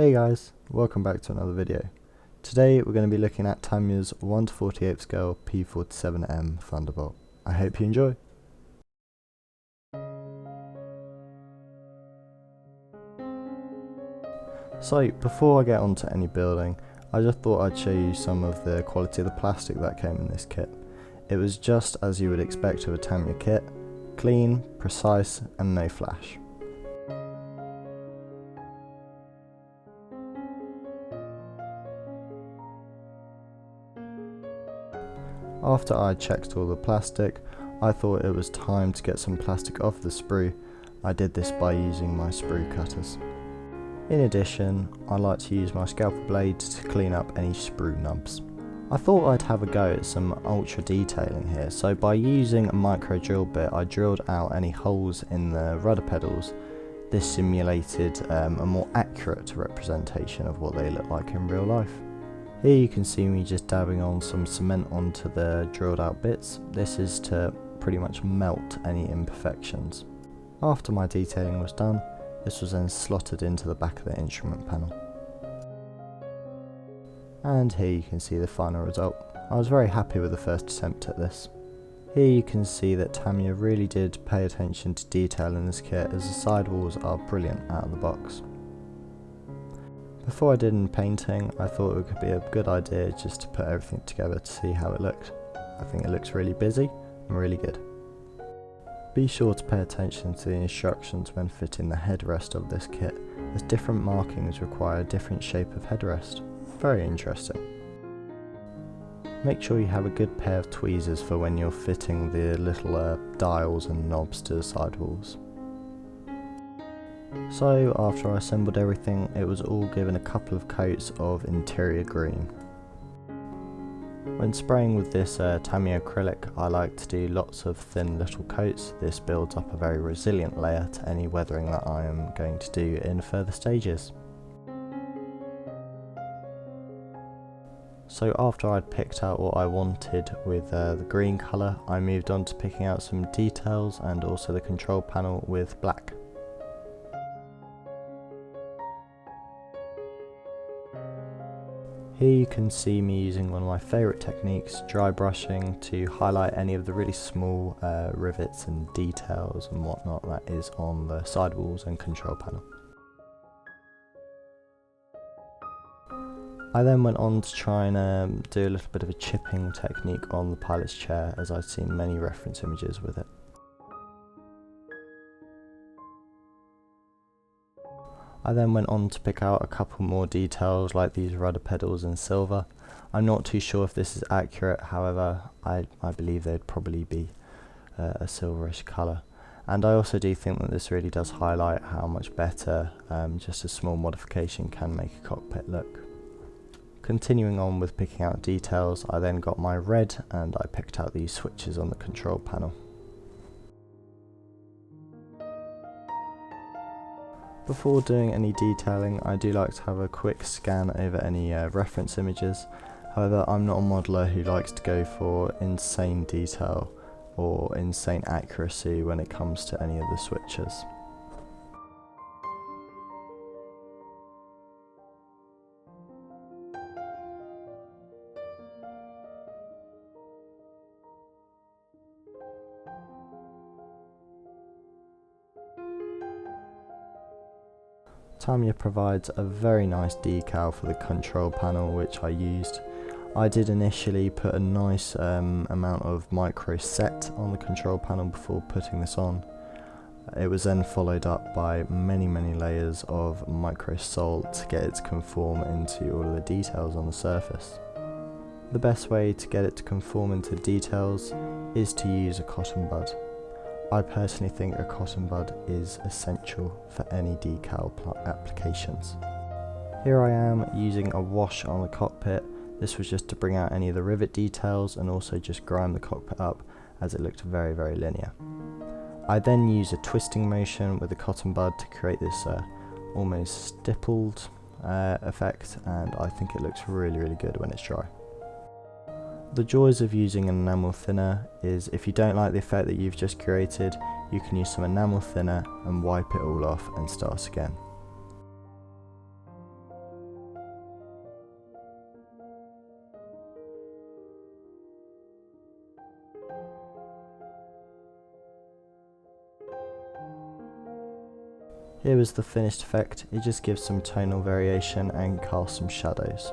Hey guys, welcome back to another video. Today we're going to be looking at Tamiya's 1/48 scale P47-M Thunderbolt. I hope you enjoy. So before I get onto any building, I just thought I'd show you some of the quality of the plastic that came in this kit. It was just as you would expect of a Tamiya kit, clean, precise and no flash. After I checked all the plastic, I thought it was time to get some plastic off the sprue. I did this by using my sprue cutters. In addition, I like to use my scalpel blades to clean up any sprue nubs. I thought I'd have a go at some ultra detailing here, so by using a micro drill bit I drilled out any holes in the rudder pedals. This simulated a more accurate representation of what they look like in real life. Here you can see me just dabbing on some cement onto the drilled out bits. This is to pretty much melt any imperfections. After my detailing was done, this was then slotted into the back of the instrument panel. And here you can see the final result. I was very happy with the first attempt at this. Here you can see that Tamiya really did pay attention to detail in this kit, as the sidewalls are brilliant out of the box. Before I did any painting, I thought it could be a good idea just to put everything together to see how it looked. I think it looks really busy and really good. Be sure to pay attention to the instructions when fitting the headrest of this kit, as different markings require a different shape of headrest. Very interesting. Make sure you have a good pair of tweezers for when you're fitting the little dials and knobs to the sidewalls. So after I assembled everything, it was all given a couple of coats of interior green. When spraying with this Tamiya acrylic, I like to do lots of thin little coats. This builds up a very resilient layer to any weathering that I am going to do in further stages. So after I'd picked out what I wanted with the green colour, I moved on to picking out some details and also the control panel with black. Here you can see me using one of my favourite techniques, dry brushing, to highlight any of the really small rivets and details and whatnot that is on the sidewalls and control panel. I then went on to try and do a little bit of a chipping technique on the pilot's chair, as I'd seen many reference images with it. I then went on to pick out a couple more details like these rudder pedals in silver. I'm not too sure if this is accurate, however I believe they'd probably be a silverish colour. And I also do think that this really does highlight how much better just a small modification can make a cockpit look. Continuing on with picking out details, I then got my red and I picked out these switches on the control panel. Before doing any detailing, I do like to have a quick scan over any reference images. However, I'm not a modeller who likes to go for insane detail or insane accuracy when it comes to any of the switches. Tamiya provides a very nice decal for the control panel, which I used. I did initially put a nice amount of micro set on the control panel before putting this on. It was then followed up by many layers of micro salt to get it to conform into all of the details on the surface. The best way to get it to conform into details is to use a cotton bud. I personally think a cotton bud is essential for any decal applications. Here I am using a wash on the cockpit. This was just to bring out any of the rivet details and also just grime the cockpit up, as it looked very linear. I then use a twisting motion with the cotton bud to create this almost stippled effect, and I think it looks really good when it's dry. The joys of using an enamel thinner is, if you don't like the effect that you've just created, you can use some enamel thinner and wipe it all off and start again. Here was the finished effect. It just gives some tonal variation and casts some shadows.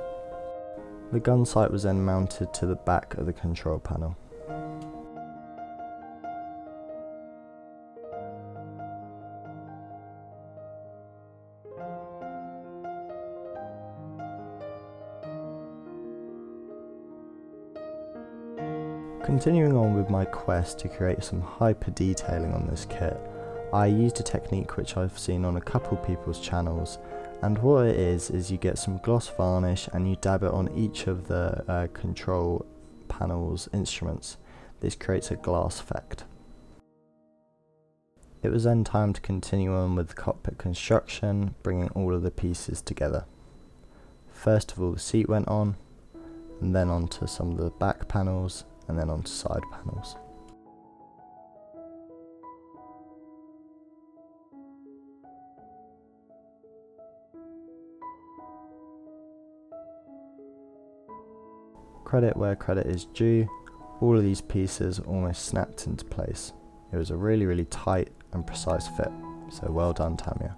The gun sight was then mounted to the back of the control panel. Continuing on with my quest to create some hyper detailing on this kit, I used a technique which I've seen on a couple people's channels, and what it is you get some gloss varnish and you dab it on each of the control panel's instruments. This creates a glass effect. It was then time to continue on with the cockpit construction, bringing all of the pieces together. First of all, the seat went on, and then onto some of the back panels, and then onto side panels. Credit where credit is due, all of these pieces almost snapped into place. It was a really tight and precise fit, so well done Tamiya.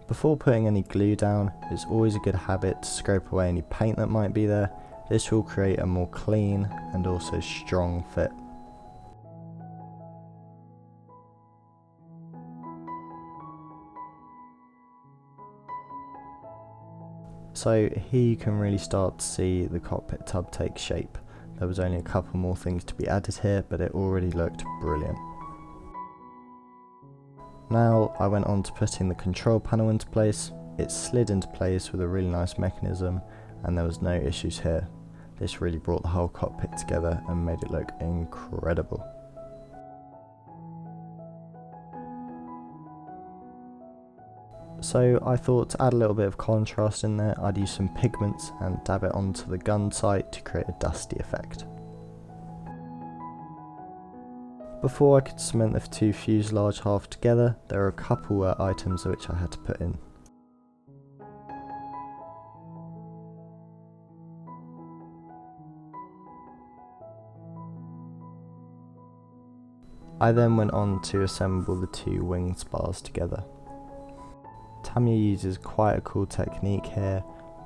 Before putting any glue down, it's always a good habit to scrape away any paint that might be there. This will create a more clean and also strong fit. So here you can really start to see the cockpit tub take shape. There was only a couple more things to be added here, but it already looked brilliant. Now I went on to putting the control panel into place. It slid into place with a really nice mechanism and there was no issues here. This really brought the whole cockpit together and made it look incredible. So I thought to add a little bit of contrast in there, I'd use some pigments and dab it onto the gun sight to create a dusty effect. Before I could cement the two fuselage halves together, there were a couple items which I had to put in. I then went on to assemble the two wing spars together. Tamiya uses quite a cool technique here,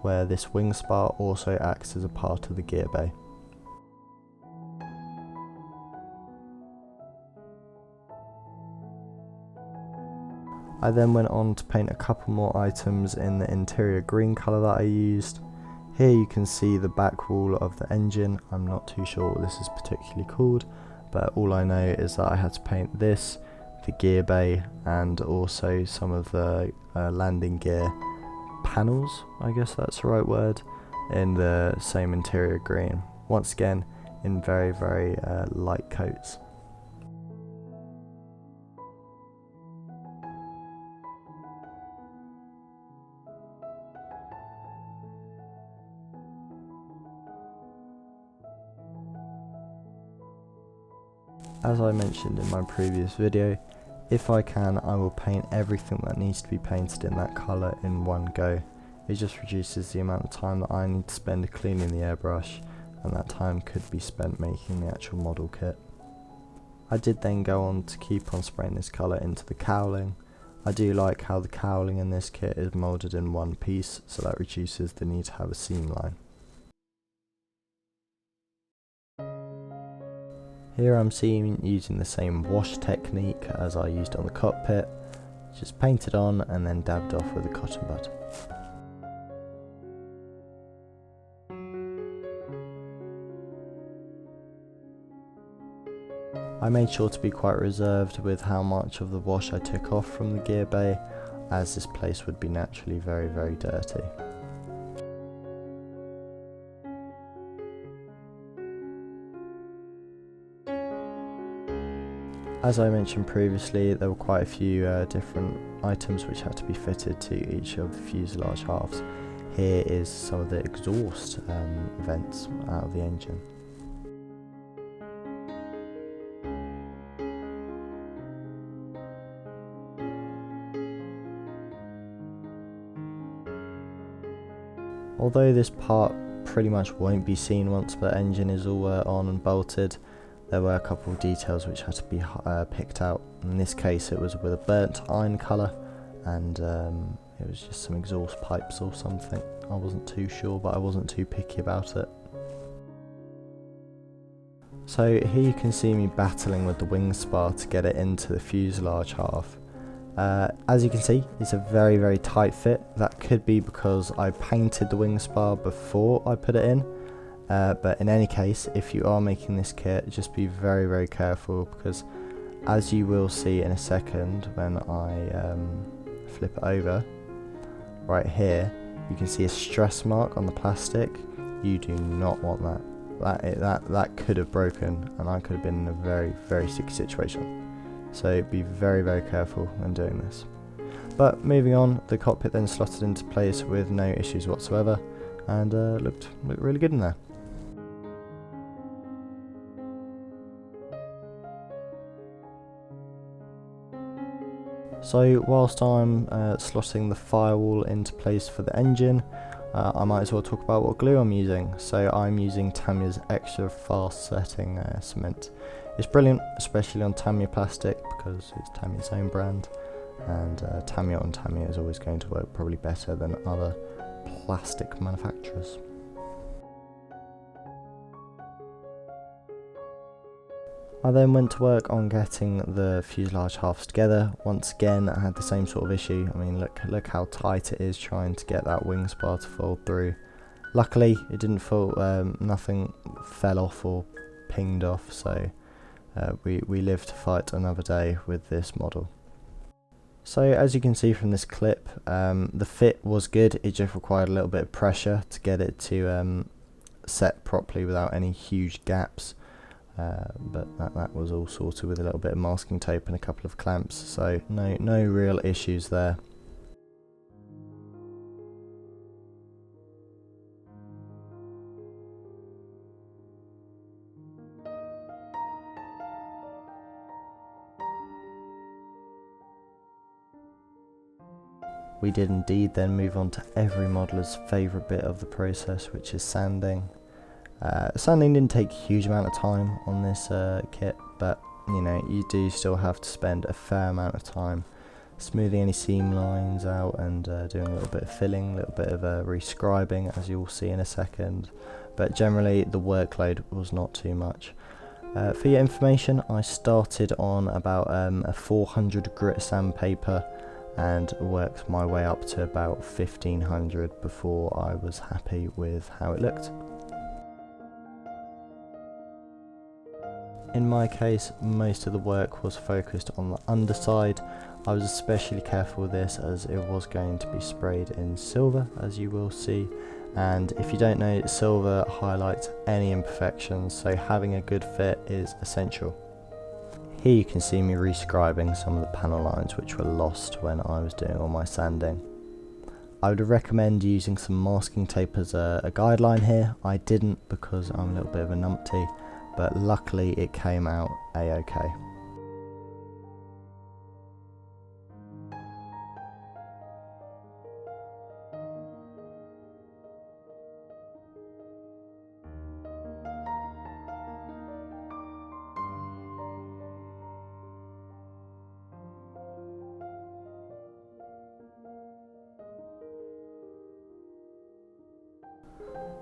where this wing spar also acts as a part of the gear bay. I then went on to paint a couple more items in the interior green colour that I used. Here you can see the back wall of the engine. I'm not too sure what this is particularly called, but all I know is that I had to paint this, the gear bay, and also some of the landing gear panels, I guess that's the right word, in the same interior green. Once again, in very light coats. As I mentioned in my previous video, if I can, I will paint everything that needs to be painted in that colour in one go. It just reduces the amount of time that I need to spend cleaning the airbrush, and that time could be spent making the actual model kit. I did then go on to keep on spraying this colour into the cowling. I do like how the cowling in this kit is moulded in one piece, so that reduces the need to have a seam line. Here I'm seeing using the same wash technique as I used on the cockpit, just painted on and then dabbed off with a cotton bud. I made sure to be quite reserved with how much of the wash I took off from the gear bay, as this place would be naturally very dirty. As I mentioned previously, there were quite a few different items which had to be fitted to each of the fuselage halves. Here is some of the exhaust vents out of the engine. Although this part pretty much won't be seen once the engine is all on and bolted. There were a couple of details which had to be picked out. In this case it was with a burnt iron colour, and it was just some exhaust pipes or something. I wasn't too sure, but I wasn't too picky about it. So here you can see me battling with the wing spar to get it into the fuselage half. As you can see, it's a very, very tight fit. That could be because I painted the wing spar before I put it in. But in any case, if you are making this kit, just be very, very careful, because as you will see in a second when I flip it over, right here, you can see a stress mark on the plastic. You do not want that. That could have broken, and I could have been in a very, very sticky situation. So be very, very careful when doing this. But moving on, the cockpit then slotted into place with no issues whatsoever, and looked really good in there. So whilst I'm slotting the firewall into place for the engine, I might as well talk about what glue I'm using. So I'm using Tamiya's extra fast setting cement. It's brilliant, especially on Tamiya plastic, because it's Tamiya's own brand, and Tamiya on Tamiya is always going to work probably better than other plastic manufacturers. I then went to work on getting the fuselage halves together. Once again, I had the same sort of issue. I mean, look how tight it is trying to get that wing spar to fold through. Luckily, it didn't fall. Nothing fell off or pinged off, so we lived to fight another day with this model. So as you can see from this clip, the fit was good. It just required a little bit of pressure to get it to set properly without any huge gaps. But that was all sorted with a little bit of masking tape and a couple of clamps, so no real issues there. We did indeed then move on to every modeller's favourite bit of the process, which is sanding. Sanding didn't take a huge amount of time on this kit, but you know, you do still have to spend a fair amount of time smoothing any seam lines out and doing a little bit of filling, a little bit of rescribing, as you'll see in a second. But generally the workload was not too much. For your information, I started on about a 400 grit sandpaper and worked my way up to about 1500 before I was happy with how it looked. In my case, most of the work was focused on the underside. I was especially careful with this as it was going to be sprayed in silver, as you will see, and if you don't know, silver highlights any imperfections, so having a good fit is essential. Here you can see me rescribing some of the panel lines which were lost when I was doing all my sanding. I would recommend using some masking tape as a guideline here. I didn't because I'm a little bit of a numpty, but luckily it came out a-okay.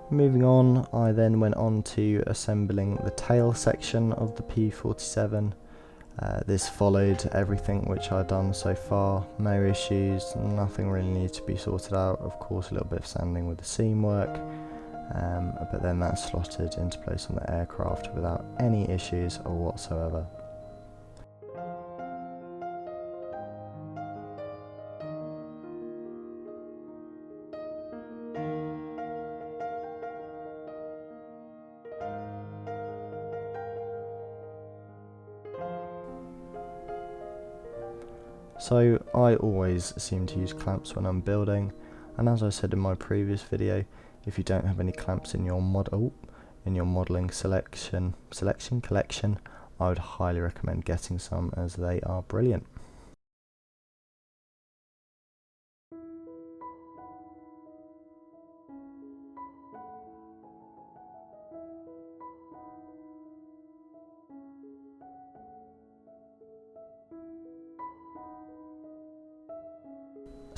Moving on, I then went on to assembling the tail section of the P47. This followed everything which I'd done so far, no issues, nothing really needed to be sorted out. Of course, a little bit of sanding with the seam work, but then that slotted into place on the aircraft without any issues whatsoever. So I always seem to use clamps when I'm building, and as I said in my previous video, if you don't have any clamps in your modelling collection, I would highly recommend getting some, as they are brilliant.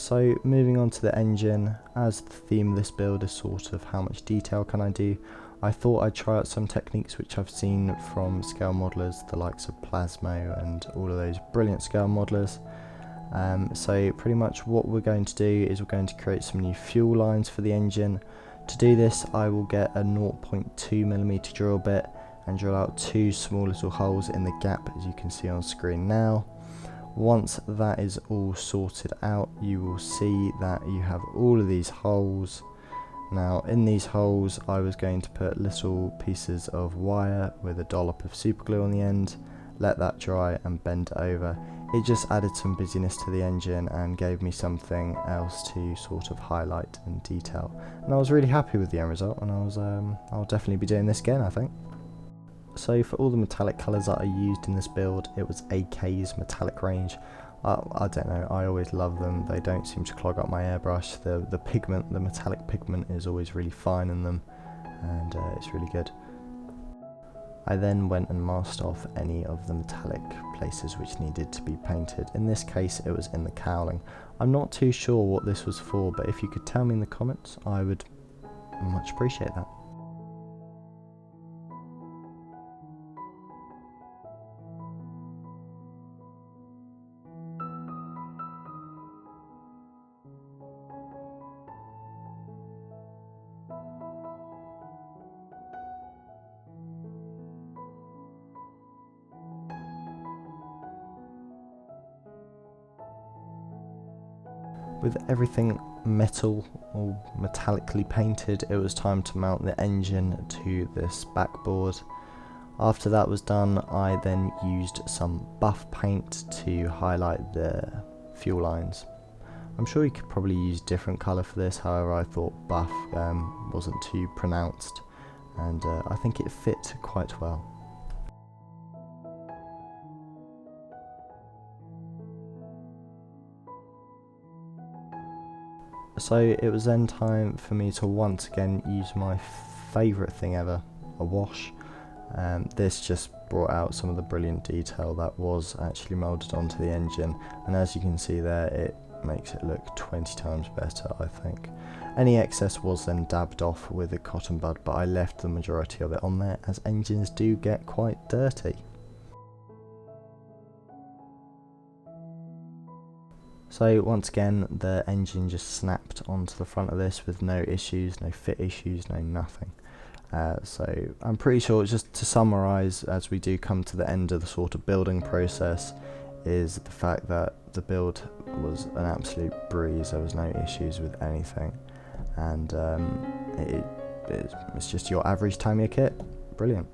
So moving on to the engine, as the theme of this build is sort of how much detail can I do, I thought I'd try out some techniques which I've seen from scale modelers, the likes of Plasmo and all of those brilliant scale modelers. So pretty much what we're going to do is we're going to create some new fuel lines for the engine. To do this I will get a 0.2mm drill bit and drill out 2 small little holes in the gap, as you can see on screen now. Once that is all sorted out, you will see that you have all of these holes. Now in these holes I was going to put little pieces of wire with a dollop of super glue on the end, let that dry and bend it over. It just added some busyness to the engine and gave me something else to sort of highlight and detail. And I was really happy with the end result, and I'll definitely be doing this again, I think. So for all the metallic colours that I used in this build, it was AK's metallic range. I don't know, I always love them. They don't seem to clog up my airbrush. The pigment, the metallic pigment is always really fine in them, and it's really good. I then went and masked off any of the metallic places which needed to be painted. In this case it was in the cowling. I'm not too sure what this was for, but if you could tell me in the comments I would much appreciate that. With everything metal or metallically painted, it was time to mount the engine to this backboard. After that was done, I then used some buff paint to highlight the fuel lines. I'm sure you could probably use different colour for this, however I thought buff wasn't too pronounced, and I think it fit quite well. So it was then time for me to once again use my favourite thing ever, a wash. This just brought out some of the brilliant detail that was actually moulded onto the engine, and as you can see there, it makes it look 20 times better, I think. Any excess was then dabbed off with a cotton bud, but I left the majority of it on there, as engines do get quite dirty. So once again, the engine just snapped onto the front of this with no issues, no fit issues, no nothing. So I'm pretty sure, just to summarise, as we do come to the end of the sort of building process, is the fact that the build was an absolute breeze. There was no issues with anything, and it's just your average Tamiya kit. Brilliant.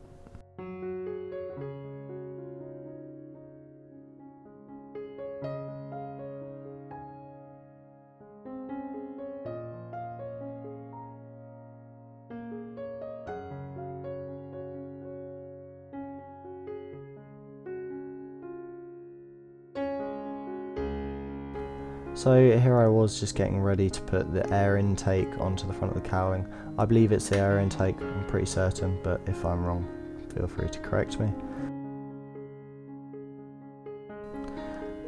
So here I was just getting ready to put the air intake onto the front of the cowling. I believe it's the air intake, I'm pretty certain, but if I'm wrong, feel free to correct me.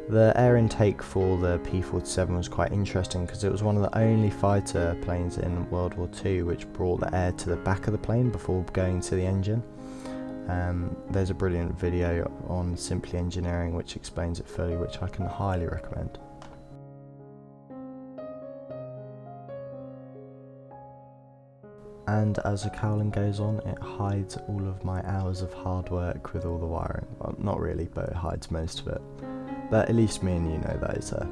The air intake for the P47 was quite interesting because it was one of the only fighter planes in World War II which brought the air to the back of the plane before going to the engine. There's a brilliant video on Simply Engineering which explains it fully, which I can highly recommend. And as the cowling goes on, it hides all of my hours of hard work with all the wiring. Well, not really, but it hides most of it. But at least me and you know that is there.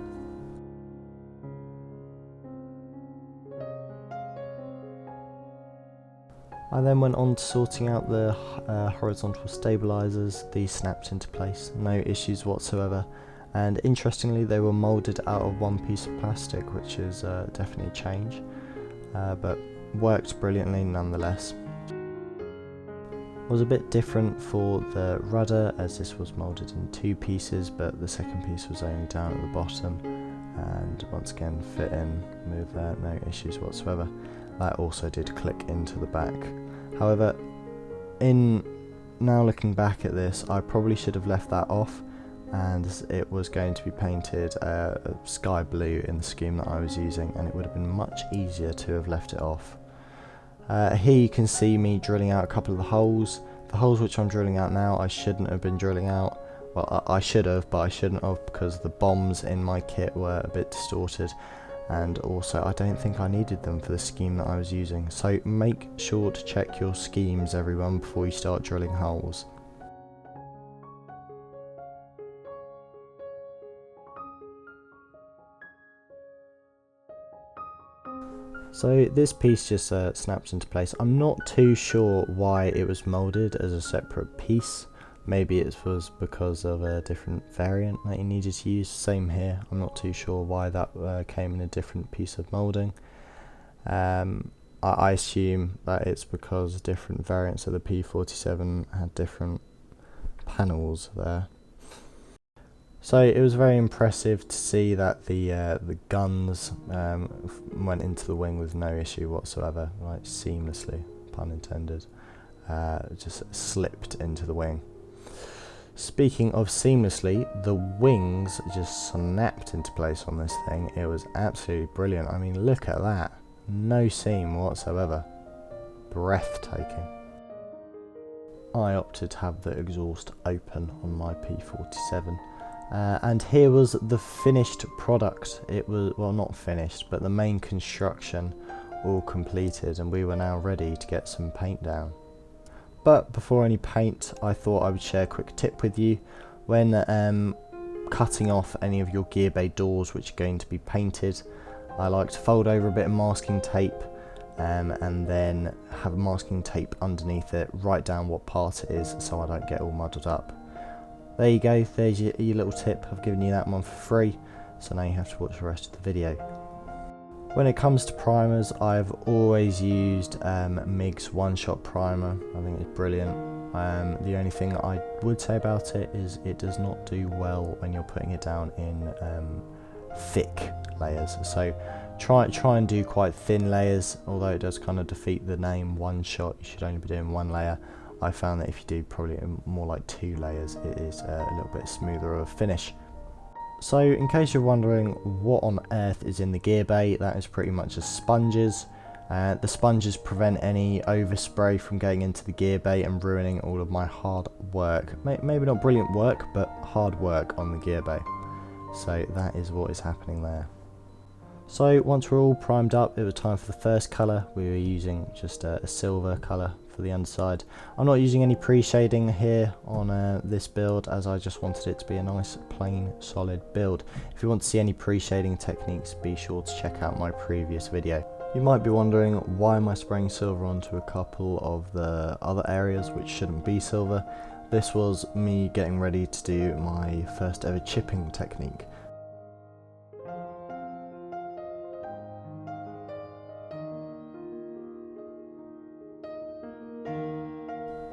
I then went on to sorting out the horizontal stabilisers. These snapped into place, no issues whatsoever. And interestingly, they were moulded out of one piece of plastic, which is definitely a change. But worked brilliantly nonetheless. Was a bit different for the rudder, as this was moulded in 2 pieces, but the second piece was only down at the bottom, and once again fit in, move there, no issues whatsoever. That also did click into the back. However, now looking back at this, I probably should have left that off, and it was going to be painted sky blue in the scheme that I was using, and it would have been much easier to have left it off. Here you can see me drilling out a couple of the holes. The holes which I'm drilling out now I shouldn't have been drilling out. Well, I should have, but I shouldn't have, because the bombs in my kit were a bit distorted, and also I don't think I needed them for the scheme that I was using. So make sure to check your schemes, everyone, before you start drilling holes. So this piece just snaps into place. I'm not too sure why it was moulded as a separate piece. Maybe it was because of a different variant that you needed to use. Same here, I'm not too sure why that came in a different piece of moulding. I assume that it's because different variants of the P47 had different panels there. So it was very impressive to see that the guns went into the wing with no issue whatsoever, like seamlessly, pun intended, just slipped into the wing. Speaking of seamlessly, the wings just snapped into place on this thing. It was absolutely brilliant. I mean, look at that, no seam whatsoever, breathtaking. I opted to have the exhaust open on my P47. And here was the finished product. It was, well, not finished, but the main construction all completed, and we were now ready to get some paint down. But before any paint, I thought I would share a quick tip with you. When cutting off any of your gear bay doors which are going to be painted, I like to fold over a bit of masking tape and then have masking tape underneath it, write down what part it is so I don't get all muddled up. There you go, there's your little tip. I've given you that one for free, so now you have to watch the rest of the video. When it comes to primers, I've always used MIG's one-shot primer. I think it's brilliant. The only thing I would say about it is it does not do well when you're putting it down in thick layers. So try and do quite thin layers, although it does kind of defeat the name one-shot. You should only be doing one layer. I found that if you do probably more like 2 layers, it is a little bit smoother of a finish. So in case you're wondering what on earth is in the gear bay, that is pretty much just sponges. The sponges prevent any overspray from getting into the gear bay and ruining all of my hard work. Maybe not brilliant work, but hard work on the gear bay. So that is what is happening there. So once we're all primed up, it was time for the first colour. We were using just a silver colour for the underside. I'm not using any pre-shading here on this build, as I just wanted it to be a nice plain solid build. If you want to see any pre-shading techniques, be sure to check out my previous video. You might be wondering, why am I spraying silver onto a couple of the other areas which shouldn't be silver? This was me getting ready to do my first ever chipping technique.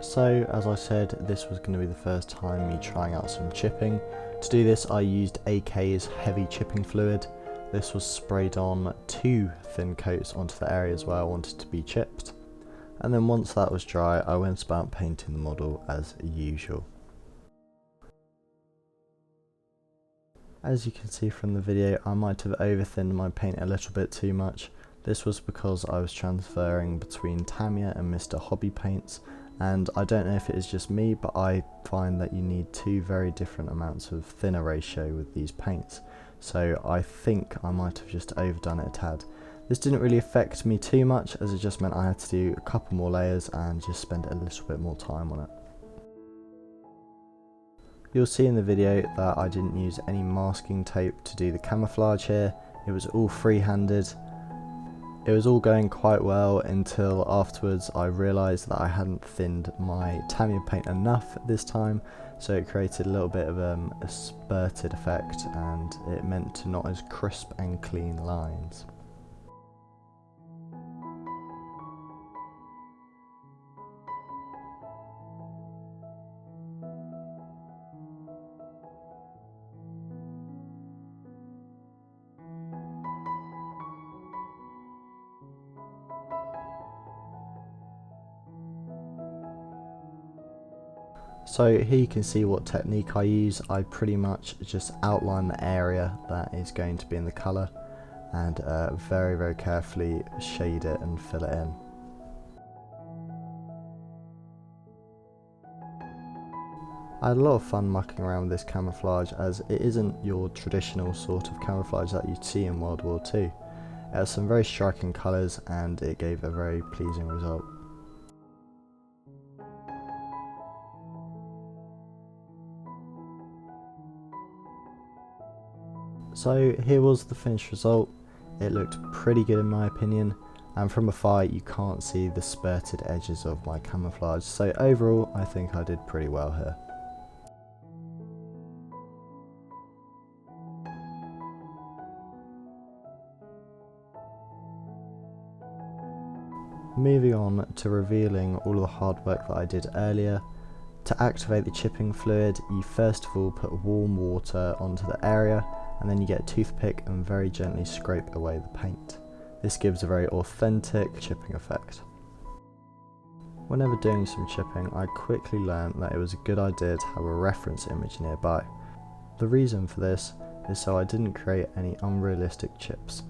So as I said, this was going to be the first time me trying out some chipping. To do this I used AK's heavy chipping fluid. This was sprayed on 2 thin coats onto the areas where I wanted to be chipped. And then once that was dry, I went about painting the model as usual. As you can see from the video, I might have over-thinned my paint a little bit too much. This was because I was transferring between Tamiya and Mr. Hobby paints, and I don't know if it is just me, but I find that you need 2 very different amounts of thinner ratio with these paints. So I think I might have just overdone it a tad. This didn't really affect me too much, as it just meant I had to do a couple more layers and just spend a little bit more time on it. You'll see in the video that I didn't use any masking tape to do the camouflage here. It was all free-handed. It was all going quite well until afterwards I realised that I hadn't thinned my Tamiya paint enough this time, so it created a little bit of a spurted effect, and it meant to not as crisp and clean lines. So here you can see what technique I use. I pretty much just outline the area that is going to be in the colour and very carefully shade it and fill it in. I had a lot of fun mucking around with this camouflage, as it isn't your traditional sort of camouflage that you'd see in World War II. It has some very striking colours and it gave a very pleasing result. So here was the finished result. It looked pretty good in my opinion, and from afar you can't see the spurted edges of my camouflage, so overall I think I did pretty well here. Moving on to revealing all of the hard work that I did earlier. To activate the chipping fluid, you first of all put warm water onto the area, and then you get a toothpick and very gently scrape away the paint. This gives a very authentic chipping effect. Whenever doing some chipping, I quickly learned that it was a good idea to have a reference image nearby. The reason for this is so I didn't create any unrealistic chips,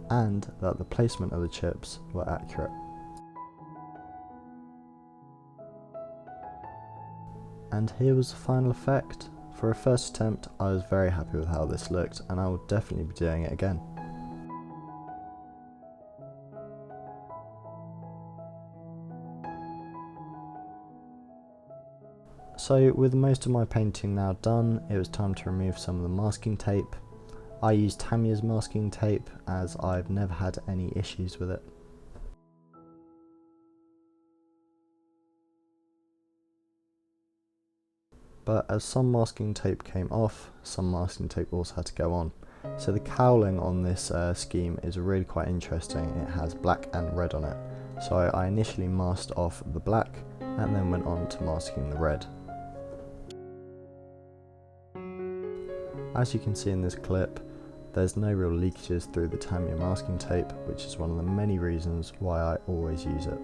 and that the placement of the chips were accurate. And here was the final effect. For a first attempt, I was very happy with how this looked, and I will definitely be doing it again. So with most of my painting now done, it was time to remove some of the masking tape. I used Tamiya's masking tape as I've never had any issues with it. But as some masking tape came off, some masking tape also had to go on. So the cowling on this scheme is really quite interesting. It has black and red on it. So I initially masked off the black and then went on to masking the red. As you can see in this clip, there's no real leakages through the Tamiya masking tape, which is one of the many reasons why I always use it.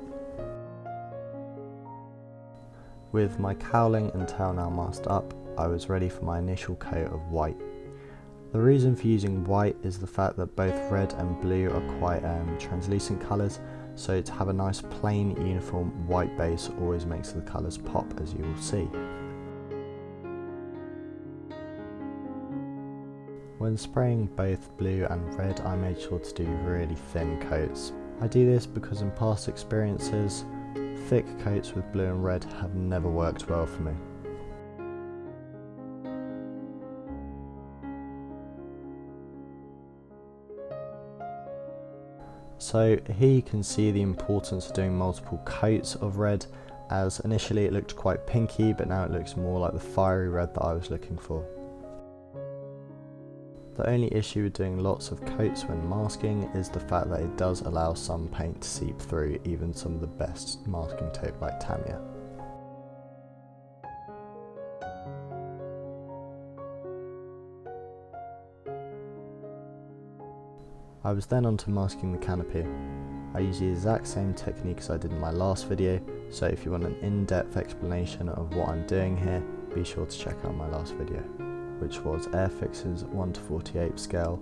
With my cowling and tail now masked up, I was ready for my initial coat of white. The reason for using white is the fact that both red and blue are quite translucent colours, so to have a nice plain uniform white base always makes the colours pop, as you will see. When spraying both blue and red, I made sure to do really thin coats. I do this because in past experiences, thick coats with blue and red have never worked well for me. So here you can see the importance of doing multiple coats of red, as initially it looked quite pinky, but now it looks more like the fiery red that I was looking for. The only issue with doing lots of coats when masking is the fact that it does allow some paint to seep through even some of the best masking tape like Tamiya. I was then on to masking the canopy. I use the exact same technique as I did in my last video, so if you want an in-depth explanation of what I'm doing here, be sure to check out my last video, which was Airfix's 1:48 scale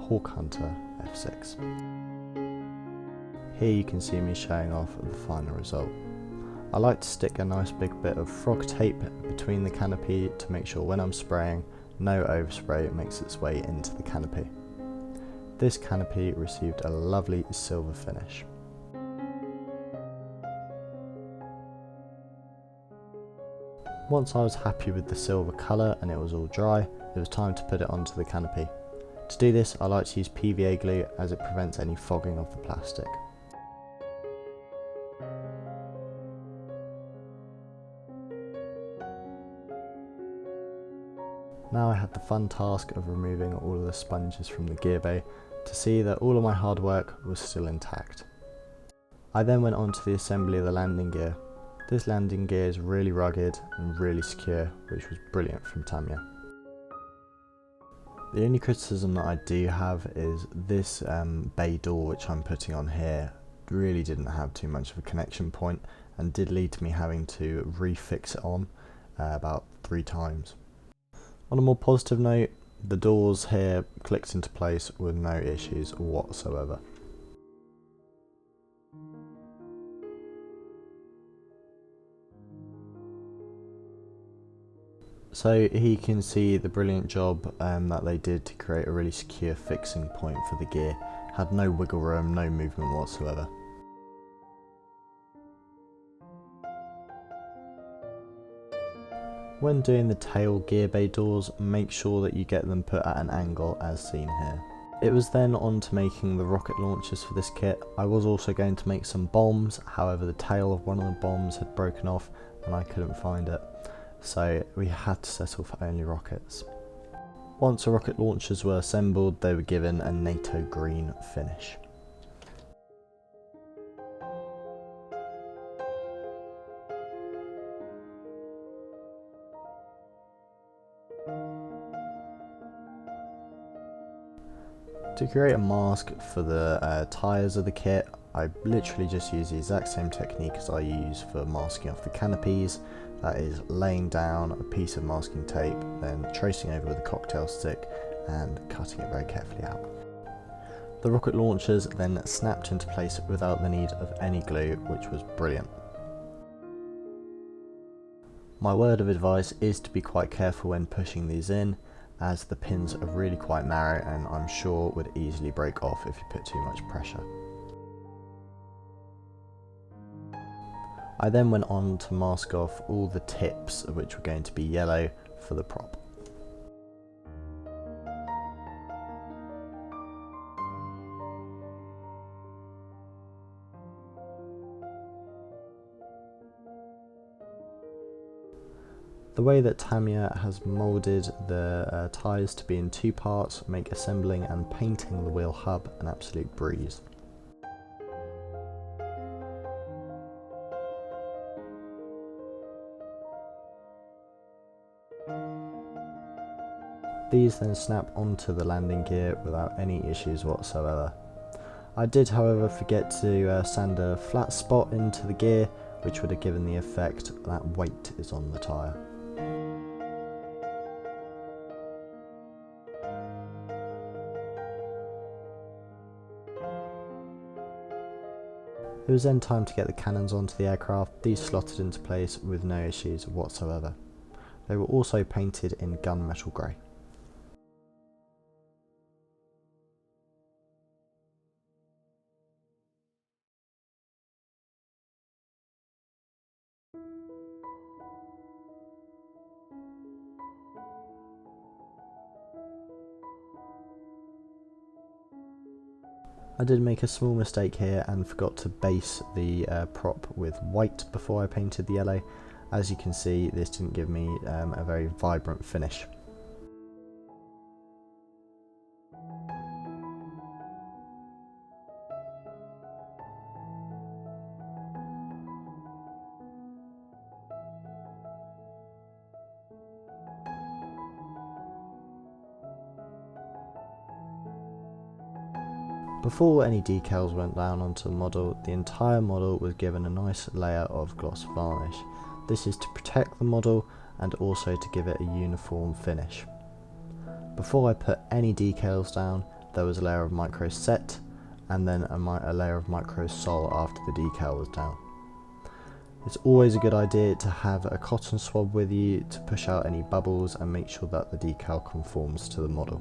Hawk Hunter F6. Here you can see me showing off the final result. I like to stick a nice big bit of frog tape between the canopy to make sure when I'm spraying, no overspray makes its way into the canopy. This canopy received a lovely silver finish. Once I was happy with the silver colour and it was all dry, it was time to put it onto the canopy. To do this, I like to use PVA glue as it prevents any fogging of the plastic. Now I had the fun task of removing all of the sponges from the gear bay to see that all of my hard work was still intact. I then went on to the assembly of the landing gear. This landing gear is really rugged and really secure, which was brilliant from Tamiya. The only criticism that I do have is this bay door which I'm putting on here really didn't have too much of a connection point and did lead to me having to refix it on. about 3 times. On a more positive note, the doors here clicked into place with no issues whatsoever. So here you can see the brilliant job that they did to create a really secure fixing point for the gear. Had no wiggle room, no movement whatsoever. When doing the tail gear bay doors, make sure that you get them put at an angle as seen here. It was then on to making the rocket launchers for this kit. I was also going to make some bombs, however the tail of one of the bombs had broken off and I couldn't find it. So we had to settle for only rockets. Once the rocket launchers were assembled, they were given a NATO green finish. To create a mask for the tyres of the kit, I literally just use the exact same technique as I use for masking off the canopies. That is laying down a piece of masking tape, then tracing over with a cocktail stick and cutting it very carefully out. The rocket launchers then snapped into place without the need of any glue, which was brilliant. My word of advice is to be quite careful when pushing these in, as the pins are really quite narrow and I'm sure would easily break off if you put too much pressure. I then went on to mask off all the tips, which were going to be yellow, for the prop. The way that Tamiya has moulded the tyres to be in 2 parts make assembling and painting the wheel hub an absolute breeze. These then snap onto the landing gear without any issues whatsoever. I did however forget to sand a flat spot into the gear, which would have given the effect that weight is on the tyre. It was then time to get the cannons onto the aircraft. These slotted into place with no issues whatsoever. They were also painted in gunmetal grey. I did make a small mistake here and forgot to base the prop with white before I painted the yellow. As you can see, this didn't give me a very vibrant finish. Before any decals went down onto the model, the entire model was given a nice layer of gloss varnish. This is to protect the model and also to give it a uniform finish. Before I put any decals down, there was a layer of micro set and then a layer of micro sol after the decal was down. It's always a good idea to have a cotton swab with you to push out any bubbles and make sure that the decal conforms to the model.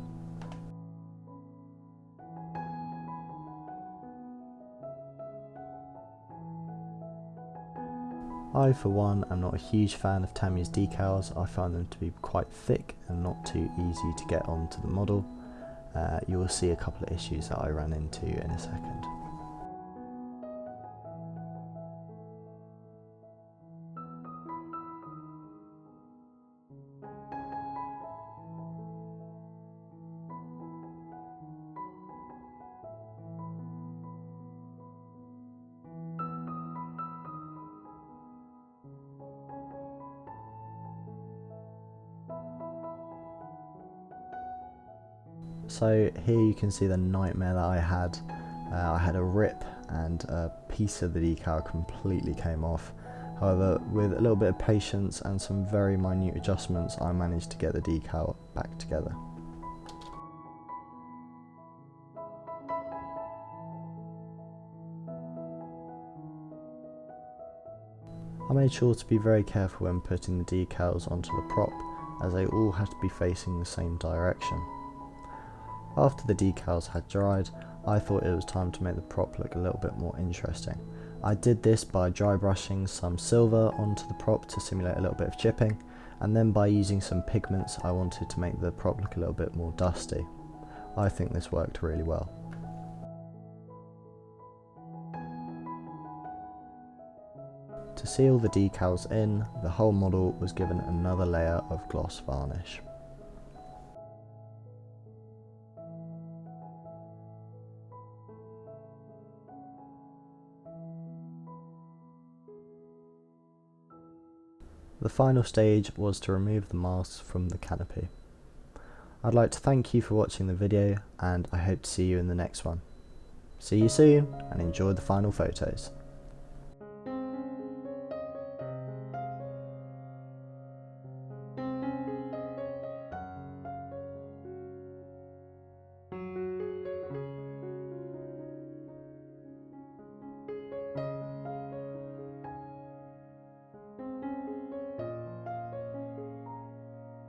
I, for one, am not a huge fan of Tamiya's decals. I find them to be quite thick and not too easy to get onto the model. You will see a couple of issues that I ran into in a second. So here you can see the nightmare that I had. I had a rip and a piece of the decal completely came off. However, with a little bit of patience and some very minute adjustments, I managed to get the decal back together. I made sure to be very careful when putting the decals onto the prop, as they all had to be facing the same direction. After the decals had dried, I thought it was time to make the prop look a little bit more interesting. I did this by dry brushing some silver onto the prop to simulate a little bit of chipping, and then by using some pigments I wanted to make the prop look a little bit more dusty. I think this worked really well. To seal the decals in, the whole model was given another layer of gloss varnish. The final stage was to remove the masks from the canopy. I'd like to thank you for watching the video, and I hope to see you in the next one. See you soon, and enjoy the final photos.